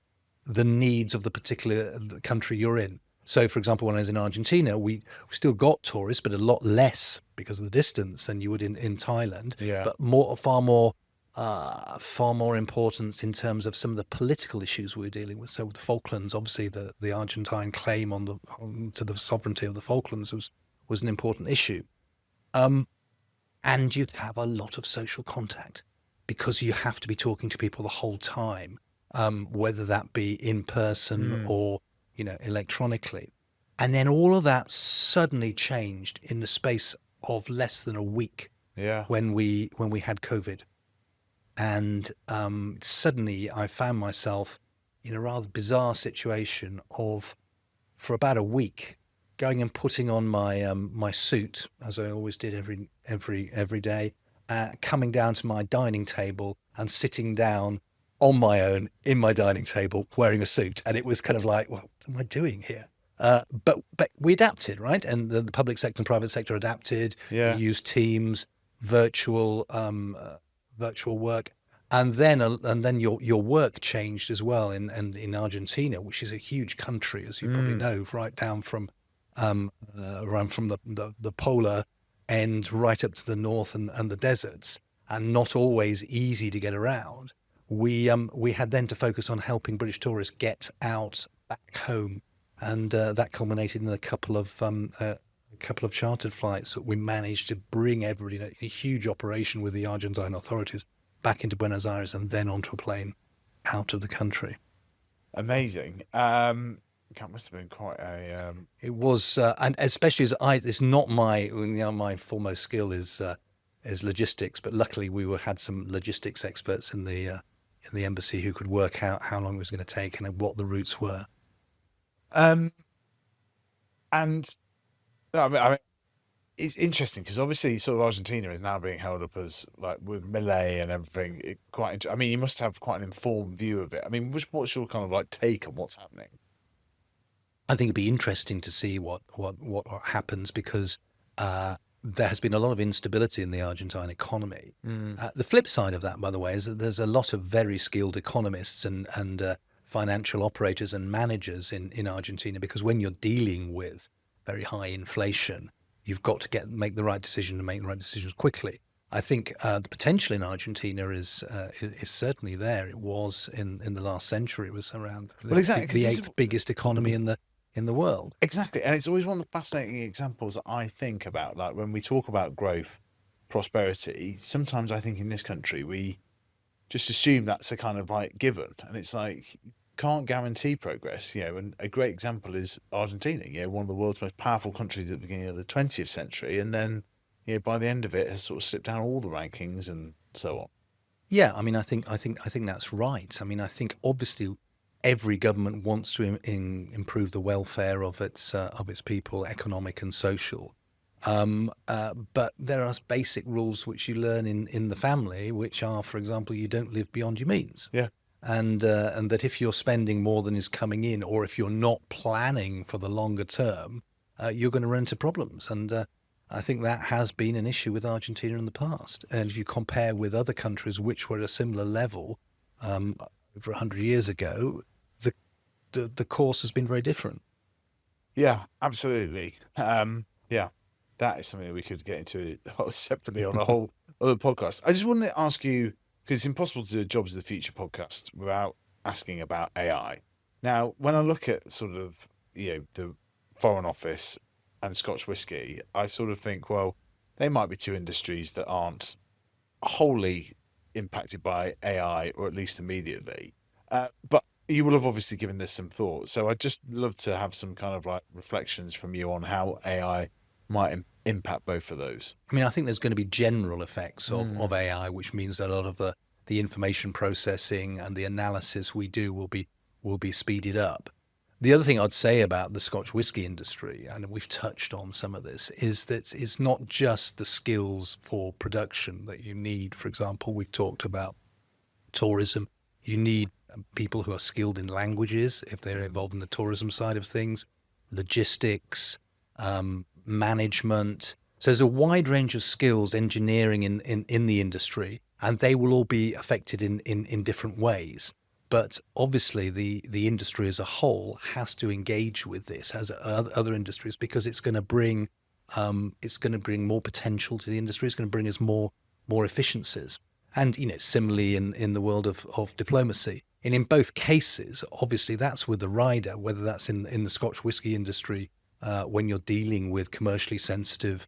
the needs of the particular country you're in. So, for example, when I was in Argentina, we still got tourists, but a lot less because of the distance than you would in Thailand.
Yeah.
But far more importance in terms of some of the political issues we were dealing with. So, with the Falklands, obviously, the Argentine claim to the sovereignty of the Falklands was an important issue. And you'd have a lot of social contact, because you have to be talking to people the whole time, whether that be in person or electronically. And then all of that suddenly changed in the space of less than a week.
Yeah.
When we had COVID, and suddenly I found myself in a rather bizarre situation of, for about a week, going and putting on my my suit, as I always did every day, coming down to my dining table and sitting down on my own in my dining table wearing a suit. And it was kind of like, well, what am I doing here? But we adapted, right? And the public sector and private sector adapted.
Yeah.
We used Teams, virtual work. And then your work changed as well in Argentina, which is a huge country, as you probably know, right down from around from the polar end right up to the north and the deserts, and not always easy to get around. We had then to focus on helping British tourists get out back home, and that culminated in a couple of chartered flights that we managed to bring everybody in a huge operation with the Argentine authorities back into Buenos Aires, and then onto a plane out of the country.
Amazing. That must have been quite a.
It was, and especially it's not my foremost skill is logistics, but luckily we had some logistics experts in the embassy who could work out how long it was going to take and what the routes were.
And I mean, it's interesting because obviously, sort of Argentina is now being held up as, like, with Milei and everything. I mean, you must have quite an informed view of it. I mean, what's your kind of like take on what's happening?
I think it'd be interesting to see what happens, because there has been a lot of instability in the Argentine economy. The flip side of that, by the way, is that there's a lot of very skilled economists and financial operators and managers in Argentina, because when you're dealing with very high inflation, you've got to make the right decision and make the right decisions quickly. I think the potential in Argentina is certainly there. It was in the last century. It was around
Well, exactly, 'cause
the
this is-
eighth biggest economy in the world.
Exactly. And it's always one of the fascinating examples that I think about. Like when we talk about growth, prosperity, sometimes I think in this country, we just assume that's a kind of like given. And it's like, can't guarantee progress, And a great example is Argentina, one of the world's most powerful countries at the beginning of the 20th century. And then, by the end of it, has sort of slipped down all the rankings and so on.
Yeah, I mean, I think that's right. I mean, I think obviously every government wants to improve the welfare of its people, economic and social. But there are basic rules which you learn in the family, which are, for example, you don't live beyond your means.
Yeah.
And that if you're spending more than is coming in, or if you're not planning for the longer term, you're going to run into problems. And I think that has been an issue with Argentina in the past. And if you compare with other countries which were at a similar level over 100 years ago, the course has been very different.
Yeah, absolutely. Yeah, that is something that we could get into separately on a whole other podcast. I just wanted to ask you, because it's impossible to do a Jobs of the Future podcast without asking about AI. Now, when I look at sort of, the Foreign Office and Scotch Whisky, I sort of think, well, they might be two industries that aren't wholly impacted by AI, or at least immediately. But you will have obviously given this some thought. So I'd just love to have some kind of like reflections from you on how AI might impact both of those.
I mean, I think there's going to be general effects of AI, which means that a lot of the information processing and the analysis we do will be speeded up. The other thing I'd say about the Scotch whisky industry, and we've touched on some of this, is that it's not just the skills for production that you need. For example, we've talked about tourism. You need people who are skilled in languages if they're involved in the tourism side of things, logistics, management. So there's a wide range of skills, engineering in the industry, and they will all be affected in different ways. But obviously, the industry as a whole has to engage with this as other industries, because it's going to bring more potential to the industry. It's going to bring us more efficiencies. And similarly in the world of diplomacy. And in both cases, obviously, that's with the rider, whether that's in the Scotch whisky industry when you're dealing with commercially sensitive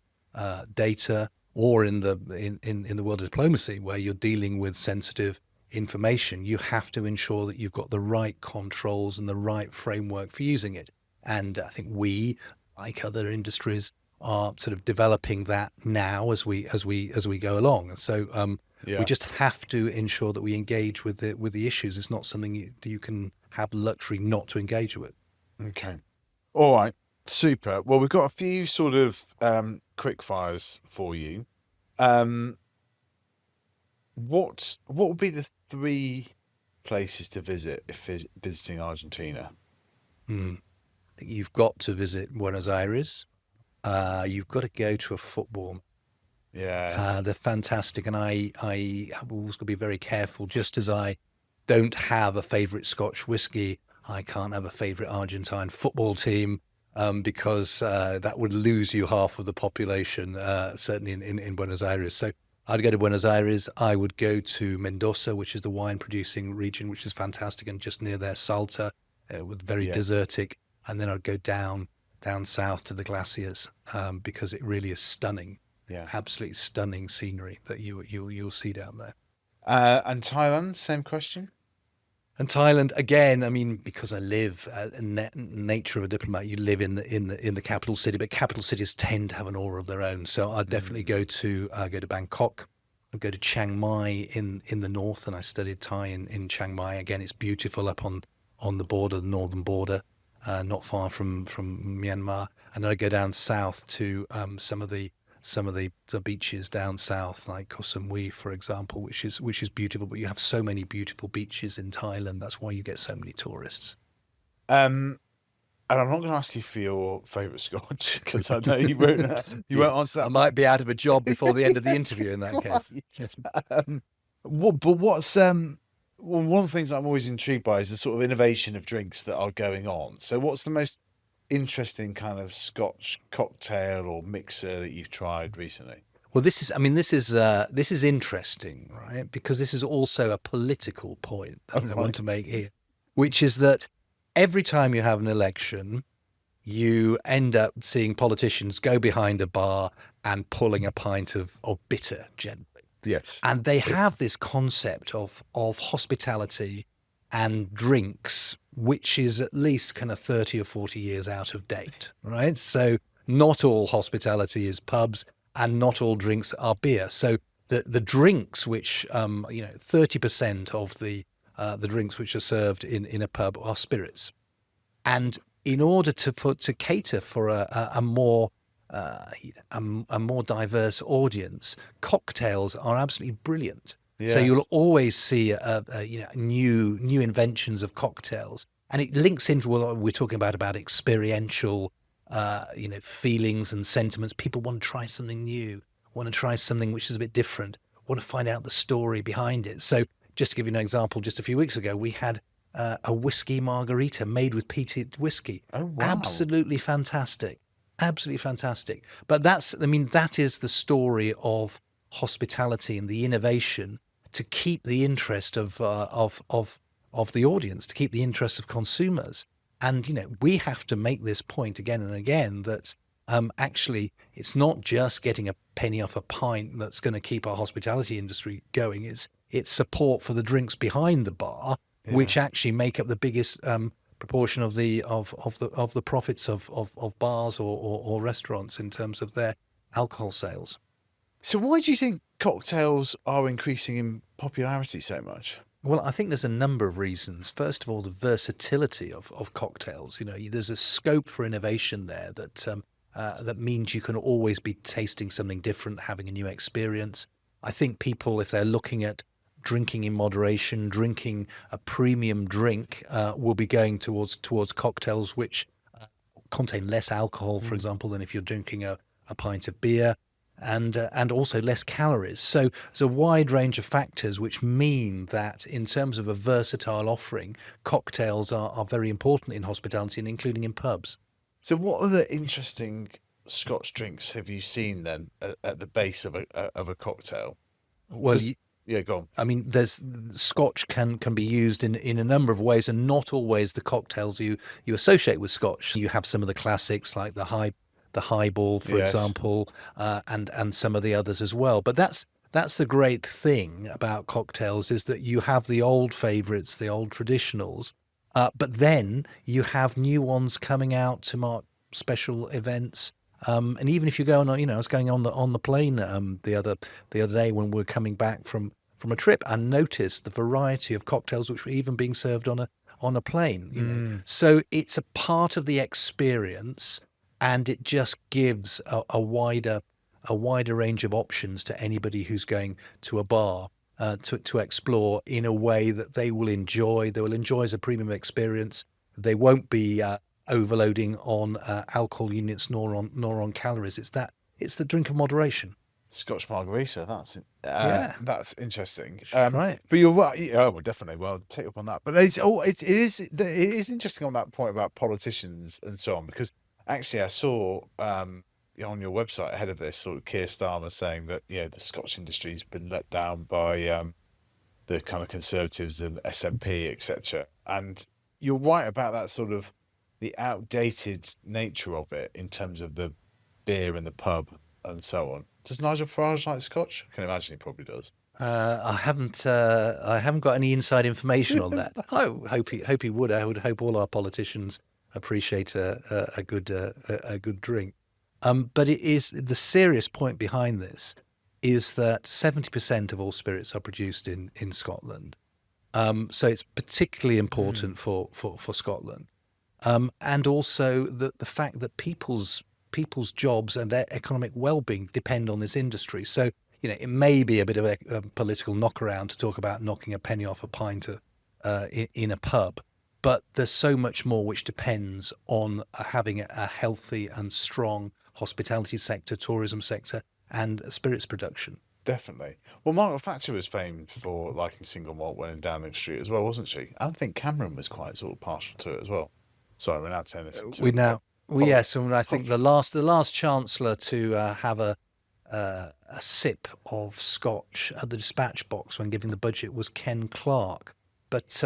data, or in the world of diplomacy where you're dealing with sensitive information. You have to ensure that you've got the right controls and the right framework for using it. And I think we, like other industries, are sort of developing that now as we go along. So we just have to ensure that we engage with the issues. It's not something you can have the luxury not to engage with.
Okay. All right. Super. Well, we've got a few sort of quick fires for you. What would be the 3 places to visit if visiting Argentina?
I think you've got to visit Buenos Aires. You've got to go to a football.
Yes.
They're fantastic, and I have always got to be very careful. Just as I don't have a favourite Scotch whisky, I can't have a favourite Argentine football team, because that would lose you half of the population, certainly in Buenos Aires. So I'd go to Buenos Aires. I would go to Mendoza, which is the wine-producing region, which is fantastic, and just near there, Salta, with very desertic. And then I'd go down south to the glaciers, because it really is stunning.
Yeah.
Absolutely stunning scenery that you'll see down there.
And Thailand, same question.
And Thailand, again, I mean, because I live nature of a diplomat, you live in the capital city, but capital cities tend to have an aura of their own. So I'd definitely go to Bangkok. I'd go to Chiang Mai in the north, and I studied Thai in Chiang Mai. Again, it's beautiful up on the border, the northern border, not far from Myanmar. And then I'd go down south to some of the beaches down south, like Koh Samui, for example, which is beautiful. But you have so many beautiful beaches in Thailand. That's why you get so many tourists.
And I'm not going to ask you for your favourite Scotch because I know you won't. You won't answer
I
that.
might be out of a job before the end of the interview in that case.
Well, one of the things I'm always intrigued by is the sort of innovation of drinks that are going on. So, what's the most interesting kind of Scotch cocktail or mixer that you've tried recently?
Well, this is interesting, right? Because this is also a political point that I want to make here, which is that every time you have an election, you end up seeing politicians go behind a bar and pulling a pint of bitter generally.
Yes.
And they have this concept of hospitality and drinks, which is at least kind of 30 or 40 years out of date, right? So not all hospitality is pubs and not all drinks are beer. So the drinks which, 30% of the drinks which are served in a pub are spirits. And in order to cater for a more diverse audience, cocktails are absolutely brilliant.
Yes.
So you'll always see new inventions of cocktails, and it links into what we're talking about experiential feelings and sentiments. People want to try something new, want to try something which is a bit different, want to find out the story behind it. So just to give you an example, just a few weeks ago we had a whiskey margarita made with peated whiskey.
Oh, wow.
Absolutely fantastic. Absolutely fantastic. But that is the story of hospitality and the innovation to keep the interest of the audience, to keep the interest of consumers. And we have to make this point again and again that actually it's not just getting a penny off a pint that's going to keep our hospitality industry going. It's support for the drinks behind the bar, which actually make up the biggest proportion of the profits of bars or restaurants in terms of their alcohol sales.
So why do you think cocktails are increasing in popularity so much?
Well, I think there's a number of reasons. First of all, the versatility of cocktails. There's a scope for innovation there that means you can always be tasting something different, having a new experience. I think people, if they're looking at drinking in moderation, drinking a premium drink, will be going towards cocktails which contain less alcohol, for example, than if you're drinking a pint of beer, and also less calories. So there's a wide range of factors which mean that in terms of a versatile offering, cocktails are very important in hospitality and including in pubs.
So what other interesting Scotch drinks have you seen then at the base of a cocktail?
Well,
yeah, go on.
I mean, there's Scotch can be used in a number of ways, and not always the cocktails you associate with Scotch. You have some of the classics like the highball, for example, and some of the others as well. But that's the great thing about cocktails, is that you have the old favourites, the old traditionals, but then you have new ones coming out to mark special events. And even if you go on, I was going on the plane the other day when we were coming back from a trip, and noticed the variety of cocktails which were even being served on a plane. So it's a part of the experience, and it just gives a wider range of options to anybody who's going to a bar to explore in a way that they will enjoy. They will enjoy as a premium experience. They won't be overloading on alcohol units nor on calories. It's the drink of moderation.
Scotch margarita. That's interesting.
Right.
But you're right. Yeah, well, definitely. Well, take up on that. But it is interesting on that point about politicians and so on, because actually I saw on your website ahead of this, sort of Keir Starmer saying that the Scotch industry has been let down by the kind of Conservatives and SNP, etc. And you're right about that sort of the outdated nature of it in terms of the beer in the pub and so on. Does Nigel Farage like Scotch? I can imagine he probably does.
I haven't got any inside information on that. I hope he would. I would hope all our politicians appreciate a good drink. But it is the serious point behind this is that 70% of all spirits are produced in Scotland. So it's particularly important for Scotland. And also the fact that people's jobs and their economic well-being depend on this industry. So, it may be a bit of a political knockaround to talk about knocking a penny off a pint in a pub, but there's so much more which depends on having a healthy and strong hospitality sector, tourism sector, and spirits production.
Definitely. Well, Margaret Thatcher was famed for liking single malt when in Downing Street as well, wasn't she? I think Cameron was quite sort of partial to it as well. Sorry, we're now turning this into
Yes, and I think the last chancellor to have a sip of scotch at the dispatch box when giving the budget was Ken Clarke. But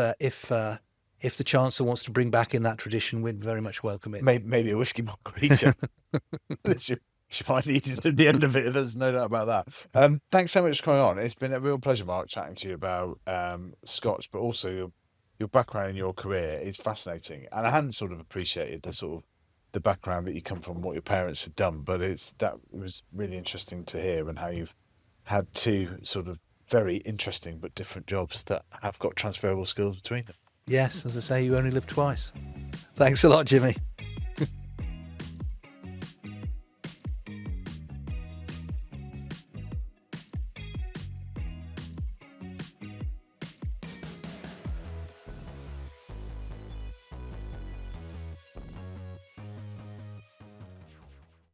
if the chancellor wants to bring back in that tradition, we'd very much welcome it.
maybe a whiskey margarita. She might need it at the end of it. There's no doubt about that. Thanks so much for coming on. It's been a real pleasure, Mark, chatting to you about Scotch, but also your background and your career is fascinating. And I hadn't sort of appreciated the background that you come from, what your parents had done, but it was really interesting to hear, and how you've had two sort of very interesting but different jobs that have got transferable skills between them.
Yes, as I say, you only live twice. Thanks a lot, Jimmy.